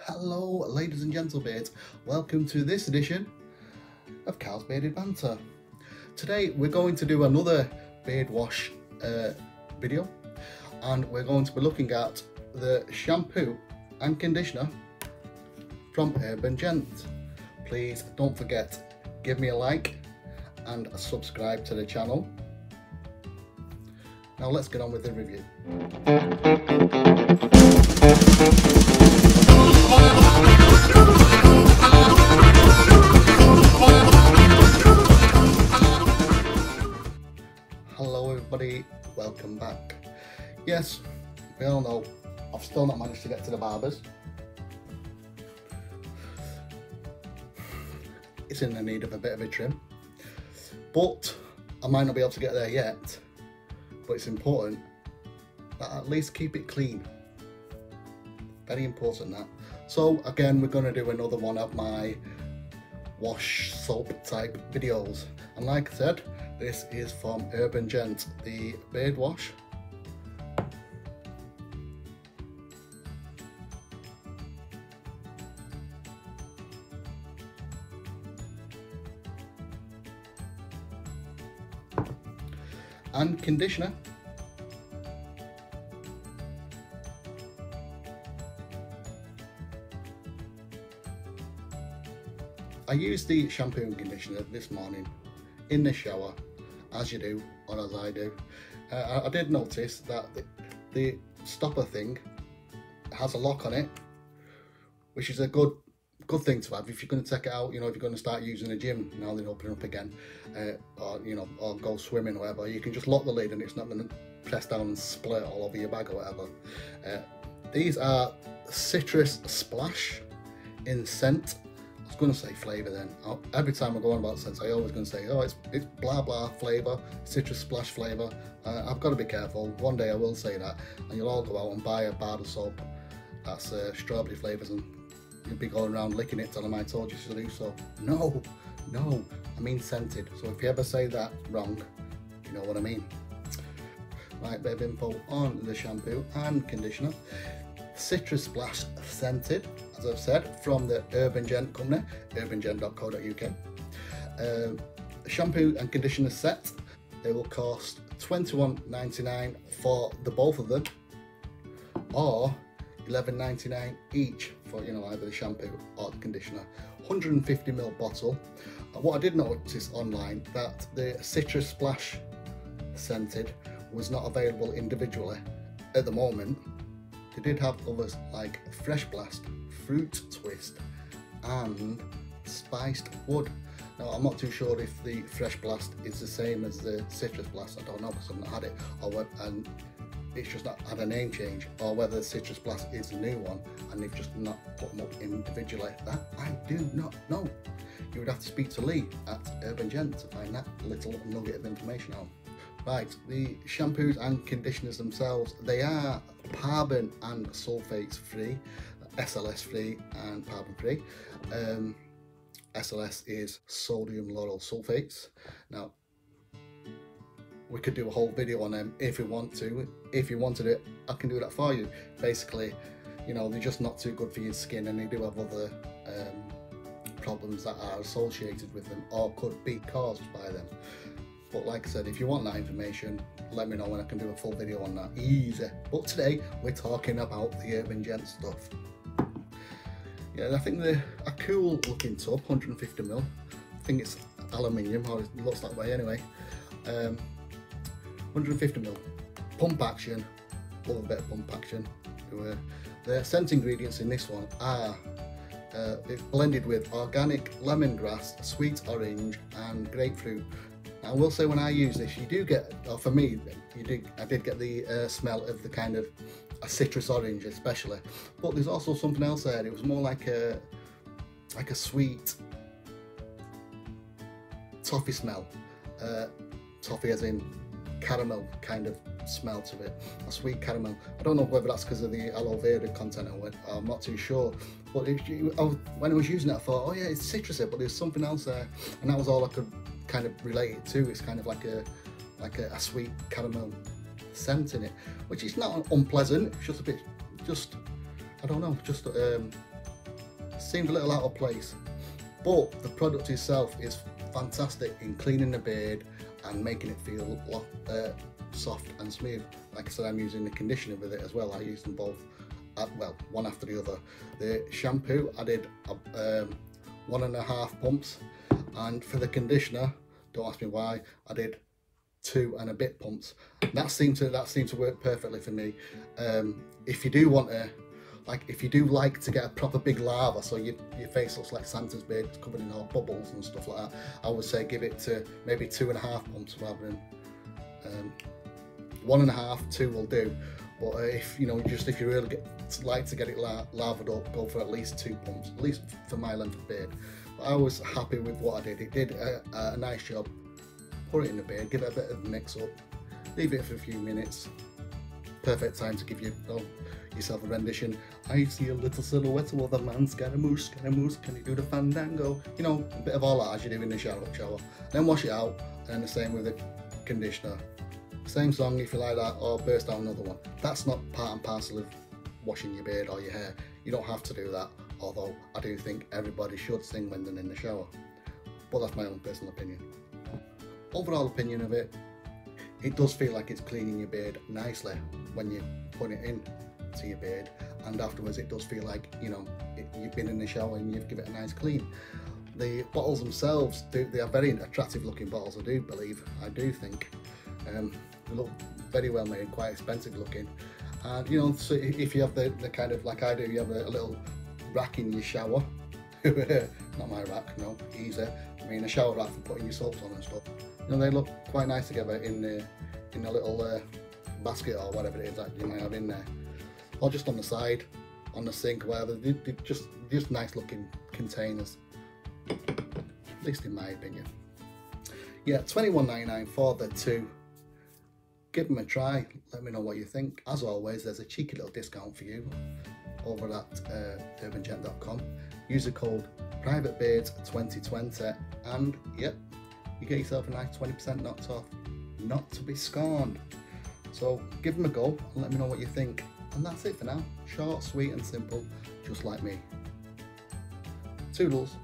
Hello ladies and gentlemen, welcome to this edition of Carl's Bearded Banter. Today we're going to do another beard wash video, and we're going to be looking at the shampoo and conditioner from Urban Gent. Please don't forget, give me a like and subscribe to the channel. Now let's get on with the review. Hello everybody, welcome back. Yes, we all know I've still not managed to get to the barbers. It's in the need of a bit of a trim, but I might not be able to get there yet. But it's important that at least keep it clean. Very important that. So again, we're going to do another one of my wash soap type videos, and like I said, this is from Urban Gent, the beard wash. And conditioner. I used the shampoo and conditioner this morning in the shower, as you do, or as I do. I did notice that the stopper thing has a lock on it, which is a good thing to have if you're going to take it out. You know, if you're going to start using the gym now they're opening up again, or you know, or go swimming or whatever, you can just lock the lid and it's not going to press down and split all over your bag or whatever. These are Citrus Splash in scent. I was going to say flavour then. Every time I go on about scents, I always going to say, oh, it's blah blah flavour, Citrus Splash flavour. I've got to be careful. One day I will say that, and you'll all go out and buy a bar of soap that's strawberry flavours, and you'll be going around licking it, telling them I told you to do so. No, I mean scented. So if you ever say that wrong, you know what I mean. Right, bit of info on the shampoo and conditioner. Citrus Blast scented, as I've said, from the Urban Gent company, urbangent.co.uk. Shampoo and conditioner set, they will cost £21.99 for the both of them, or £11.99 each for, you know, either the shampoo or the conditioner. 150ml bottle. What I did notice online, that the Citrus Splash scented was not available individually at the moment. They did have others like Fresh Blast, Fruit Twist and Spiced Wood. Now I'm not too sure if the Fresh Blast is the same as the Citrus Blast. I don't know because I've not had it, and it's just not had a name change, or whether the Citrus Blast is the new one and they've just not put them up individually. That I do not know. You would have to speak to Lee at Urban Gent to find that little nugget of information out. Right, the shampoos and conditioners themselves, they are paraben and sulfates free, SLS free and paraben free. SLS is sodium lauryl sulfates. Now, we could do a whole video on them if we want to. If you wanted it, I can do that for you. Basically, you know, they're just not too good for your skin, and they do have other problems that are associated with them or could be caused by them. But like I said, if you want that information, let me know when I can do a full video on that. Easy. But today we're talking about the Urban Gent stuff. Yeah, I think they're a cool looking tub, 150ml. I think it's aluminium, or it looks that way anyway. 150ml. Pump action. Love a bit of pump action. The scent ingredients in this one are it's blended with organic lemongrass, sweet orange and grapefruit. I will say, when I use this, you do get, or for me, I did get the smell of the kind of a citrus orange especially, but there's also something else there. It was more like a sweet toffee smell, toffee as in caramel kind of smell to it, a sweet caramel. I don't know whether that's because of the aloe vera content or what, I'm not too sure, but when I was using it I thought, oh yeah, it's citrusy, but there's something else there, and that was all I could kind of relate it to. It's kind of like a sweet caramel scent in it, which is not unpleasant. It's just a bit, I don't know, just seemed a little out of place, but the product itself is fantastic in cleaning the beard and making it feel soft and smooth. Like I said, I'm using the conditioner with it as well. I use them both, well, one after the other. The shampoo, I did 1.5 pumps, and for the conditioner, don't ask me why, I did 2 and a bit pumps. That seemed to work perfectly for me. If you do want to, if you do like to get a proper big lava, so your face looks like Santa's beard, it's covered in all bubbles and stuff like that, I would say give it to maybe 2.5 pumps rather than 1.5. 2 will do. But if you really like to get it lavaed up, go for at least 2 pumps, at least for my length of beard. But I was happy with what I did. It did a nice job. Put it in the beard, give it a bit of a mix up, leave it for a few minutes. Perfect time to give yourself a rendition. I see a little silhouette of the man, Scaramouche, Scaramouche, can you do the fandango? You know, a bit of all that as you do in the shower. Then wash it out, and the same with the conditioner. Same song if you like that, or burst out another one. That's not part and parcel of washing your beard or your hair. You don't have to do that, although I do think everybody should sing when they're in the shower. But that's my own personal opinion. Overall opinion of it, it does feel like it's cleaning your beard nicely when you put it in to your beard, and afterwards it does feel like, you know, you've been in the shower and you've given it a nice clean. The bottles themselves, they are very attractive looking bottles, I do think. They look very well made, quite expensive looking, and you know, so if you have the kind of, like I do, you have a little rack in your shower. Not my rack, no, easy. I mean a shower rack for putting your soaps on and stuff. You know, they look quite nice together in a little basket or whatever it is that you might have in there, or just on the side, on the sink, whatever. They're just nice looking containers, at least in my opinion. Yeah, $21.99 for the 2. Give them a try, let me know what you think. As always, there's a cheeky little discount for you over at urbangent.com. Use the code PrivateBeards2020 and yep, you get yourself a nice 20% knocked off. Not to be scorned. So give them a go and let me know what you think. And that's it for now. Short, sweet and simple, just like me. Toodles.